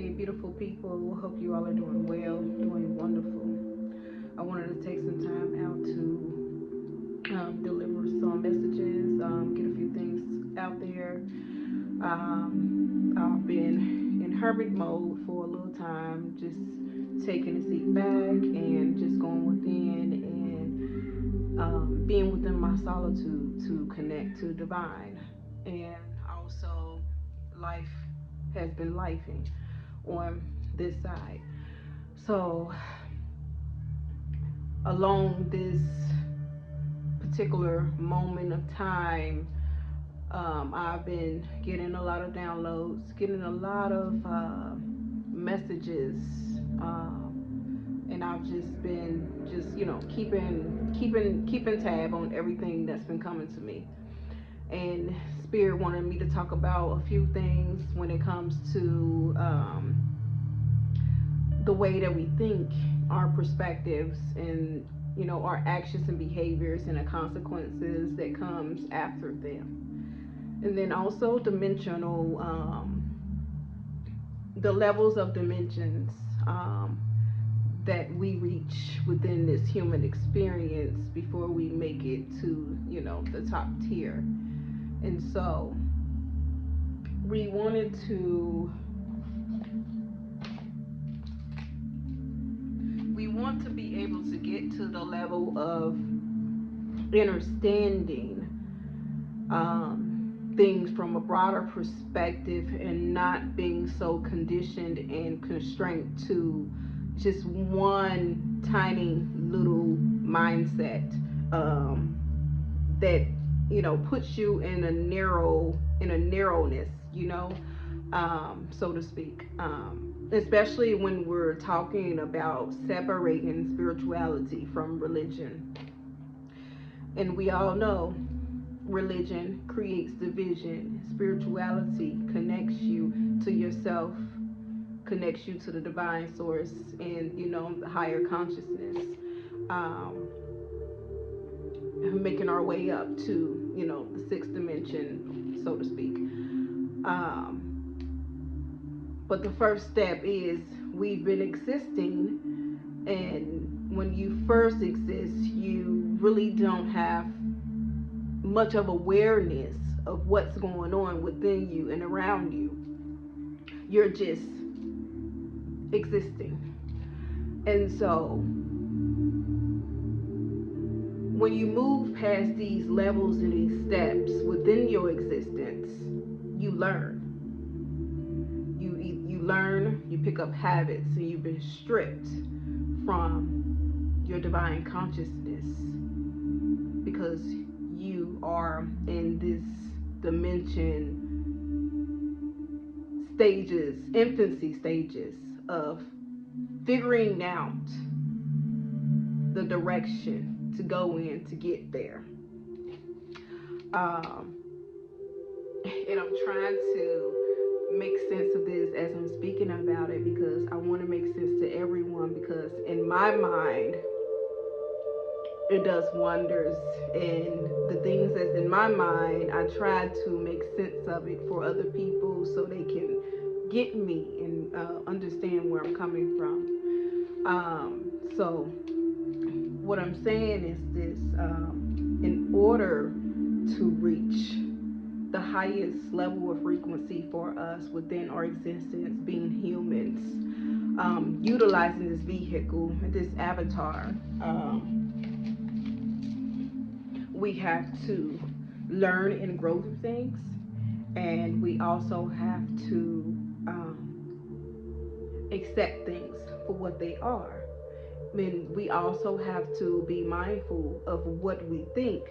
Hey, beautiful people. Hope you all are doing well, doing wonderful. I wanted to take some time out to deliver some messages, get a few things out there. I've been in hermit mode for a little time, just taking a seat back and just going within and being within my solitude to connect to divine. And also, life has been lifing on this side. So, along this particular moment of time, I've been getting a lot of downloads, getting a lot of messages, and I've just been keeping tab on everything that's been coming to me. And Spirit wanted me to talk about a few things when it comes to the way that we think, our perspectives, and our actions and behaviors and the consequences that comes after them. And then also dimensional, the levels of dimensions that we reach within this human experience before we make it to the top tier. And so we wanted to we want to be able to get to the level of understanding things from a broader perspective and not being so conditioned and constrained to just one tiny little mindset that puts you in a narrowness, so to speak. Especially when we're talking about separating spirituality from religion. And we all know religion creates division, spirituality connects you to yourself, connects you to the divine source and the higher consciousness. Um, Making our way up to the sixth dimension, so to speak. But the first step is we've been existing, and when you first exist, you really don't have much of awareness of what's going on within you and around you. You're just existing. And so when you move past these levels and these steps within your existence, you learn. You learn, you pick up habits, and you've been stripped from your divine consciousness because you are in this dimension stages, infancy stages of figuring out the direction to go in to get there. Um, and I'm trying to make sense of this as I'm speaking about it because I want to make sense to everyone, because in my mind it does wonders, and the things that's in my mind I try to make sense of it for other people so they can get me and understand where I'm coming from. So what I'm saying is this: in order to reach the highest level of frequency for us within our existence, being humans, utilizing this vehicle, this avatar, we have to learn and grow through things, and we also have to accept things for what they are. I mean, we also have to be mindful of what we think,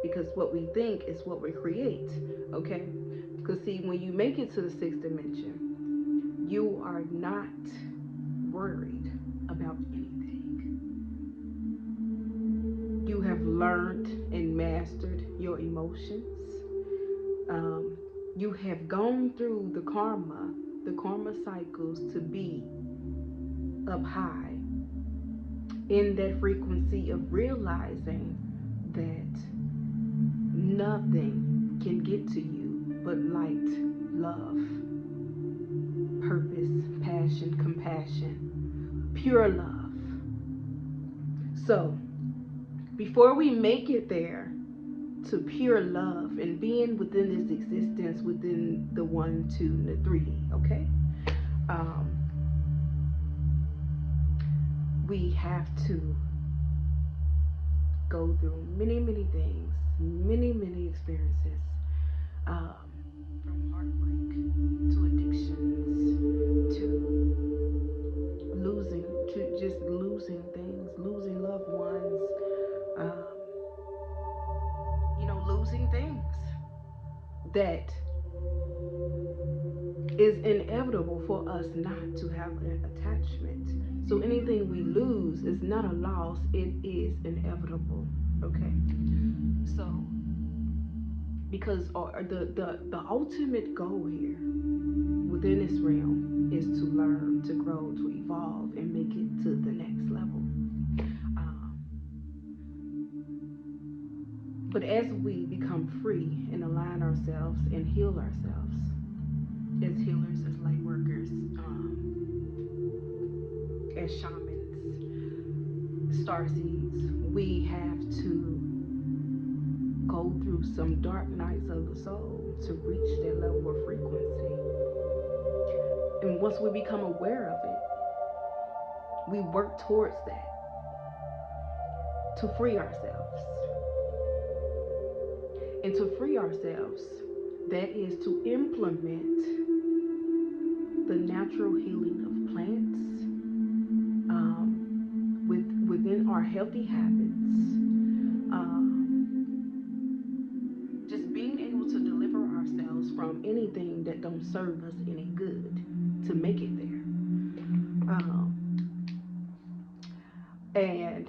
because what we think is what we create. Okay? Because, see, when you make it to the sixth dimension, you are not worried about anything. You have learned and mastered your emotions. Um, you have gone through the karma cycles to be up high in that frequency of realizing that nothing can get to you but light, love, purpose, compassion, pure love. So, before we make it there to pure love and being within this existence, within the 1, 2, and the 3, okay? We have to go through many, many things, many, many experiences, from heartbreak to addictions to losing, to just losing things, losing loved ones, um, losing things that is inevitable for us not to have an attachment. So anything we lose is not a loss, it is inevitable. Okay? So because the ultimate goal here within this realm is to learn, to grow, to evolve, and make it to the next level. But as we become free and align ourselves and heal ourselves as healers, as light workers, as shamans, starseeds, we have to go through some dark nights of the soul to reach that level of frequency. And once we become aware of it, we work towards that to free ourselves. And to free ourselves, that is to implement the natural healing of plants within our healthy habits. Just being able to deliver ourselves from anything that don't serve us any good to make it there. And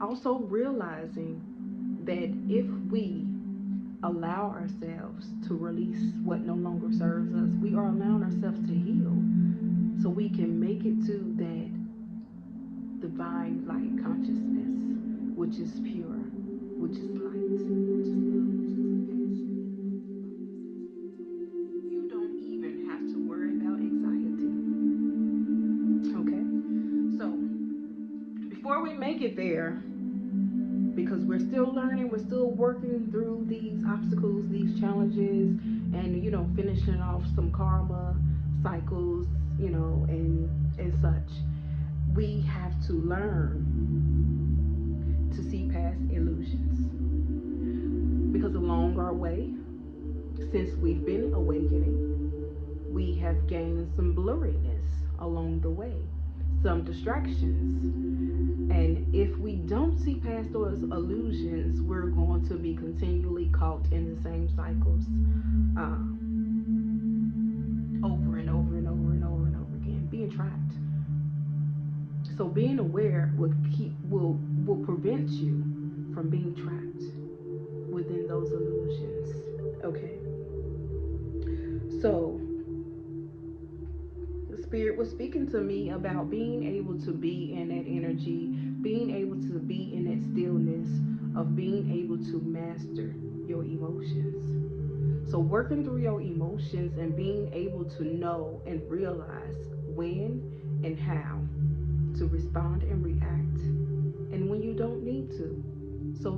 also realizing that if we allow ourselves to release what no longer serves us, we are allowing ourselves to heal so we can make it to that divine light consciousness, which is pure, which is light, which is love, which is compassion. You don't even have to worry about anxiety. Okay? So, before we make it there, because we're still learning, we're still working through these obstacles, these challenges, and finishing off some karma cycles, and such. We have to learn to see past illusions. Because along our way, since we've been awakening, we have gained some blurriness along the way, some distractions. And if we don't see past those illusions, we're going to be continually caught in the same cycles, over and over and over and over and over again, being trapped. So being aware will prevent you from being trapped within those illusions. Okay. So the spirit was speaking to me about being able to be in that energy, being able to be in that stillness of being able to master your emotions. So working through your emotions and being able to know and realize when and how to respond and react, and when you don't need to. So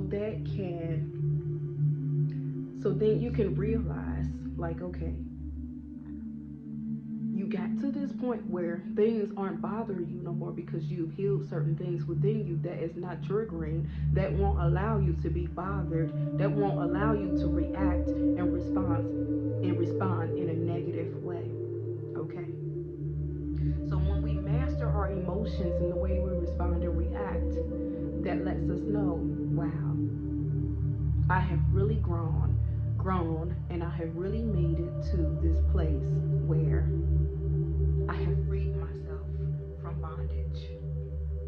then you can realize, like, okay, you got to this point where things aren't bothering you no more because you've healed certain things within you that is not triggering, that won't allow you to be bothered, that won't allow you to react and respond in a negative way. Okay? So when we master our emotions and the way we respond and react, that lets us know, wow, I have really grown, and I have really made it to this place where I have freed myself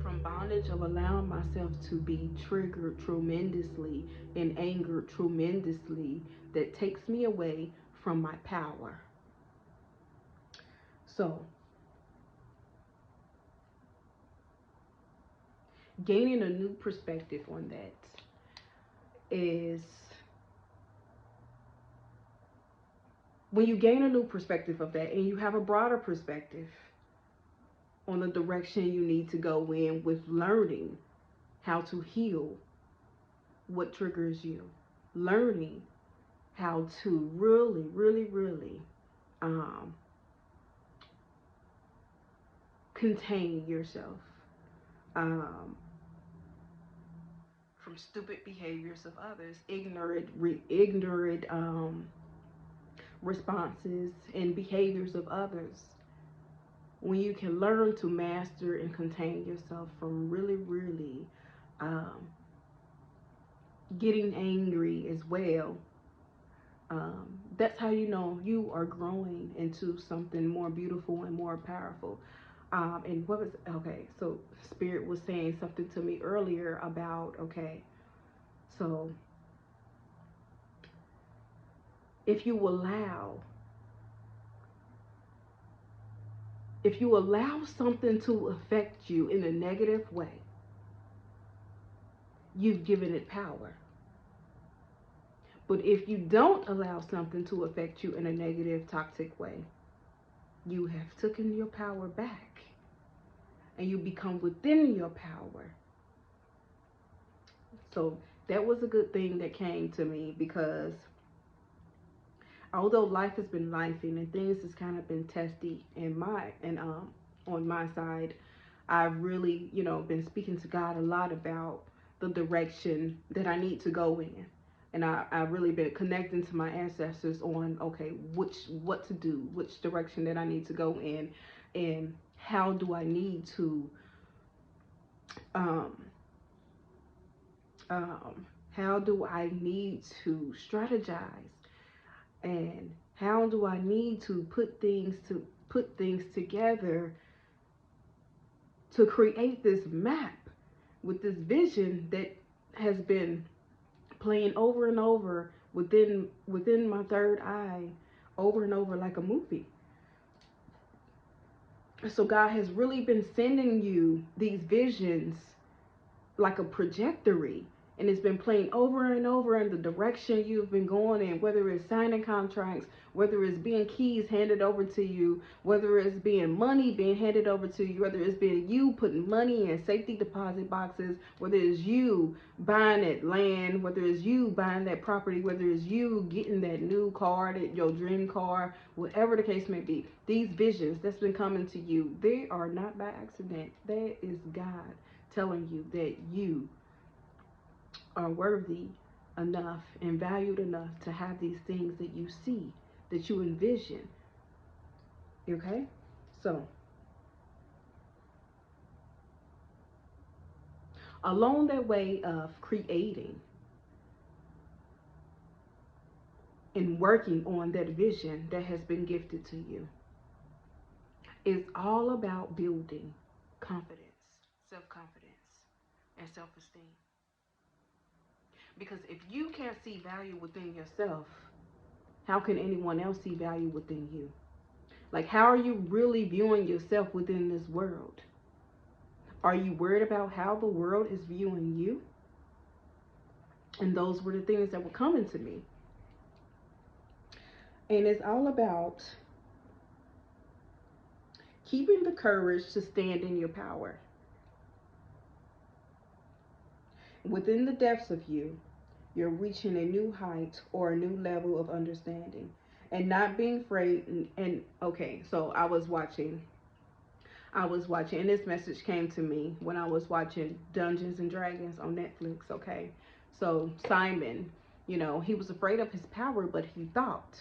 from bondage of allowing myself to be triggered tremendously and angered tremendously, that takes me away from my power. So, gaining a new perspective on that is when you gain a new perspective of that and you have a broader perspective on the direction you need to go in with learning how to heal what triggers you, learning how to really, really, really contain yourself from stupid behaviors of others, ignorant responses and behaviors of others. When you can learn to master and contain yourself from really, really getting angry as well, that's how you know you are growing into something more beautiful and more powerful. And what was, okay, so Spirit was saying something to me earlier about, okay, so if you allow something to affect you in a negative way, you've given it power. But if you don't allow something to affect you in a negative, toxic way, you have taken your power back and you become within your power. So that was a good thing that came to me, because although life has been lifing and things has kind of been testy on my side, I've really, been speaking to God a lot about the direction that I need to go in. And I've really been connecting to my ancestors on, okay, what to do, which direction that I need to go in, and how do I need to, how do I need to strategize, and how do I need to put things together to create this map with this vision that has been playing over and over within my third eye, over and over like a movie. So God has really been sending you these visions like a trajectory, and it's been playing over and over in the direction you've been going in, whether it's signing contracts, whether it's being keys handed over to you, whether it's being money being handed over to you, whether it's being you putting money in safety deposit boxes, whether it's you buying that land, whether it's you buying that property, whether it's you getting that new car, that your dream car, whatever the case may be. These visions that's been coming to you, they are not by accident. That is God telling you that you are worthy enough and valued enough to have these things that you see, that you envision. Okay? So, along that way of creating and working on that vision that has been gifted to you, is all about building confidence, self-confidence, and self-esteem. Because if you can't see value within yourself, how can anyone else see value within you? Like, how are you really viewing yourself within this world? Are you worried about how the world is viewing you? And those were the things that were coming to me. And it's all about keeping the courage to stand in your power. Within the depths of you, you're reaching a new height or a new level of understanding. And not being afraid. And okay, so I was watching, and this message came to me when I was watching Dungeons and Dragons on Netflix, okay? So Simon, he was afraid of his power, but he thought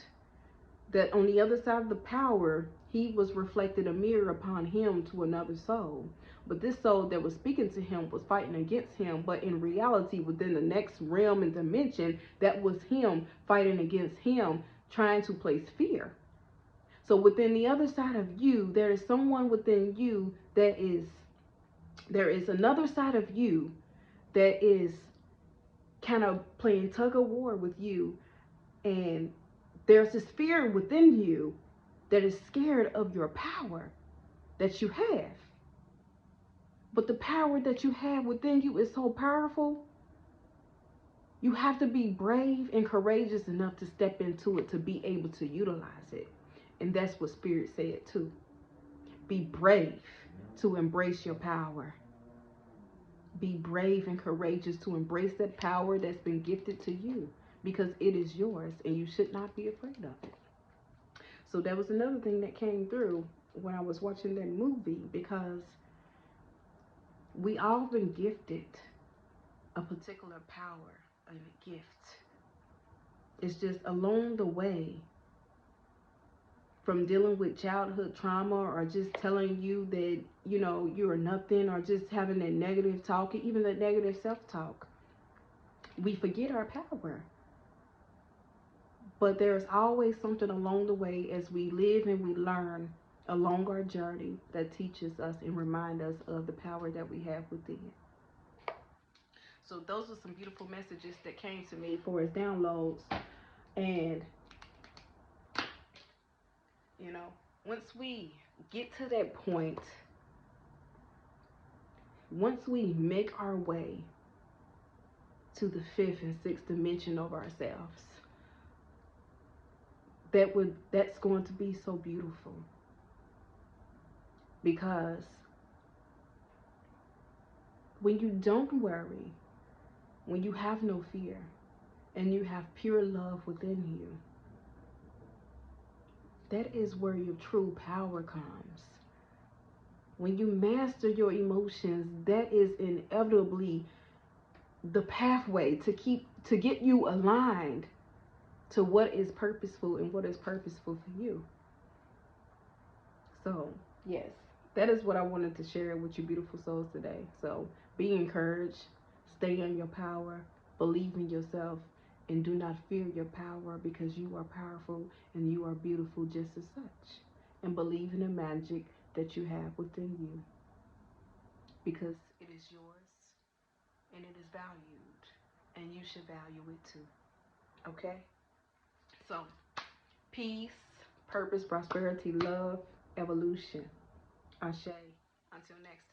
that on the other side of the power, he was reflected a mirror upon him to another soul. But this soul that was speaking to him was fighting against him. But in reality, within the next realm and dimension, that was him fighting against him, trying to place fear. So within the other side of you, there is someone within you there is another side of you that is kind of playing tug of war with you. And there's this fear within you that is scared of your power that you have. But the power that you have within you is so powerful You have to be brave and courageous enough to step into it to be able to utilize it. And that's what Spirit said too. Be brave to embrace your power. Be brave and courageous to embrace that power that's been gifted to you, because it is yours and you should not be afraid of it. So that was another thing that came through when I was watching that movie, because we all been gifted a particular power and a gift. It's just along the way, from dealing with childhood trauma, or just telling you that, you know, you're nothing, or just having that negative talk, even the negative self-talk, we forget our power. But there's always something along the way as we live and we learn along our journey that teaches us and remind us of the power that we have within. So those are some beautiful messages that came to me for his downloads. And, you know, once we get to that point, once we make our way to the 5th and 6th dimension of ourselves, that's going to be so beautiful. Because when you don't worry, when you have no fear, and you have pure love within you, that is where your true power comes. When you master your emotions, that is inevitably the pathway to get you aligned to what is purposeful and what is purposeful for you. So yes, that is what I wanted to share with you beautiful souls today. So be encouraged, stay in your power, believe in yourself, and do not fear your power, because you are powerful and you are beautiful just as such. And believe in the magic that you have within you, because it is yours and it is valued, and you should value it too. Okay? So, peace, purpose, prosperity, love, evolution. Ashe. Until next time.